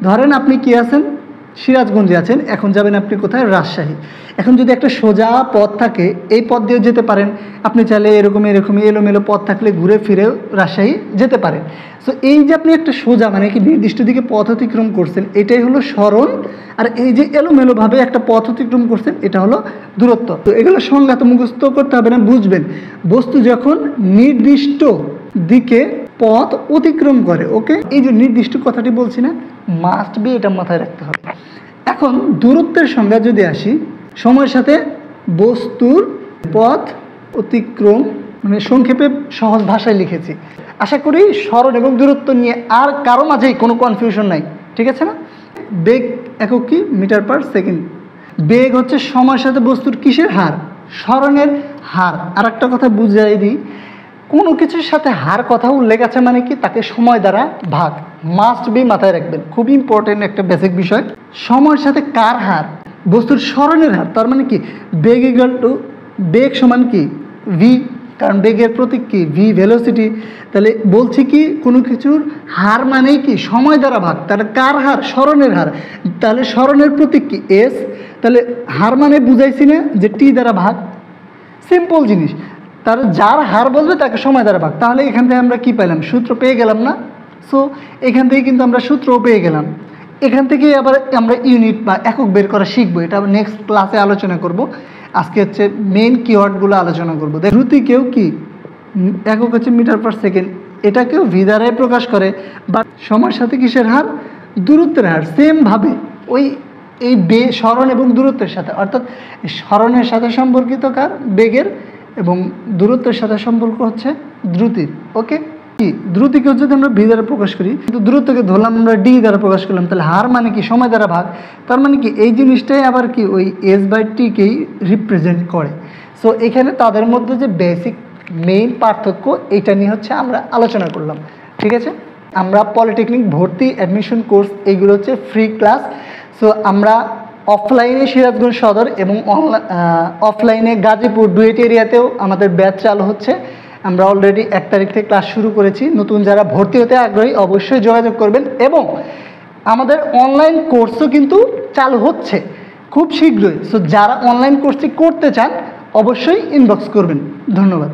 ধরেন আপনি কি আছেন, সিরাজগঞ্জে আছেন, এখন যাবেন আপনি কোথায়, রাজশাহী। এখন যদি একটা সোজা পথ থাকে, এই পথ দিয়েও যেতে পারেন, আপনি চাইলে এরকম এলোমেলো পথ থাকলে ঘুরে ফিরেও রাজশাহী যেতে পারেন। সো এই যে আপনি একটা সোজা মানে কি নির্দিষ্ট দিকে পথ অতিক্রম করছেন, এটাই হলো সরণ। আর এই যে এলোমেলোভাবে একটা পথ অতিক্রম করছেন, এটা হলো দূরত্ব। তো এগুলো সংজ্ঞাত মুখস্থ করতে হবে না, বুঝবেন। বস্তু যখন নির্দিষ্ট দিকে পথ অতিক্রম করে, ওকে, এই যে নির্দিষ্ট কথাটি বলছি না, মাস্ট বি, এটা মাথায় রাখতে হবে। এখন দূরত্বের সংজ্ঞা যদি আসি, সময়ের সাথে বস্তুর পথ অতিক্রম, মানে সংক্ষেপে সহজ ভাষায় লিখেছি। আশা করি সরণ এবং দূরত্ব নিয়ে আর কারো মাঝেই কোনো কনফিউশন নাই, ঠিক আছে না? বেগ একক কি, মিটার পার সেকেন্ড। বেগ হচ্ছে সময়ের সাথে বস্তুর কিসের হার, সরণের হার। আর একটা কথা বুঝাই দিই, কোনো কিছুর সাথে হার কথা উল্লেখ আছে মানে কি, তাকে সময় দ্বারা ভাগ, মাস্ট বি, মাথায় রাখবেন, খুব ইম্পর্টেন্ট একটা বেসিক বিষয়। সময়ের সাথে কার হার, বস্তুর সরণের হার। তার মানে কি বেগ ইকুয়াল টু, বেগ সমান কি ভি, কারণ বেগের প্রতীক কি ভি, ভেলোসিটি। তাহলে বলছি কি কোনো কিছুর হার মানেই কি সময় দ্বারা ভাগ, তাহলে কার হার, সরণের হার। তাহলে সরণের প্রতীক কি এস, তাহলে হার মানে বুঝাইছি না যে টি দ্বারা ভাগ, সিম্পল জিনিস। তার যার হার বলবে তাকে সময় দ্বারা ভাগ। তাহলে এখান থেকে আমরা কি পেলাম, সূত্র পেয়ে গেলাম না? সো এখান থেকে কিন্তু আমরা সূত্রও পেয়ে গেলাম। এখান থেকে আবার আমরা ইউনিট বা একক বের করা শিখবো, এটা নেক্সট ক্লাসে আলোচনা করব। আজকে হচ্ছে মেইন কিওয়ার্ডগুলো আলোচনা করবো। দ্রুতিকেও কি একক হচ্ছে মিটার পার সেকেন্ড, এটাকেও ভি দ্বারাই প্রকাশ করে, বাট সময়ের সাথে কিসের হার, দূরত্বের হার। সেমভাবে ওই এই সরণ এবং দূরত্বের সাথে, অর্থাৎ সরণের সাথে সম্পর্কিত কার, বেগের, এবং দূরত্বের সাথে সম্পর্ক হচ্ছে দ্রুতির। ওকে, কি দ্রুতিকে যদি আমরা ভি দ্বারা প্রকাশ করি, কিন্তু দূরত্বকে ধরলাম আমরা ডি দ্বারা প্রকাশ করলাম, তাহলে হার মানে কি সময় দ্বারা ভাগ। তার মানে কি এই জিনিসটাই আবার কি ওই এস বাই টিকেই রিপ্রেজেন্ট করে। সো এখানে তাদের মধ্যে যে বেসিক মেইন পার্থক্য, এটা নিয়ে হচ্ছে আমরা আলোচনা করলাম, ঠিক আছে? আমরা পলিটেকনিক ভর্তি অ্যাডমিশন কোর্স, এইগুলো হচ্ছে ফ্রি ক্লাস। সো আমরা অফলাইনে সিরাজগঞ্জ সদর এবং অফলাইনে গাজীপুর ডুয়েট এরিয়াতেও আমাদের ব্যাচ চালু হচ্ছে। আমরা অলরেডি 1 তারিখ থেকে ক্লাস শুরু করেছি। নতুন যারা ভর্তি হতে আগ্রহী অবশ্যই যোগাযোগ করবেন, এবং আমাদের অনলাইন কোর্সও কিন্তু চালু হচ্ছে খুব শীঘ্রই। সো যারা অনলাইন কোর্সটি করতে চান অবশ্যই ইনবক্স করবেন। ধন্যবাদ।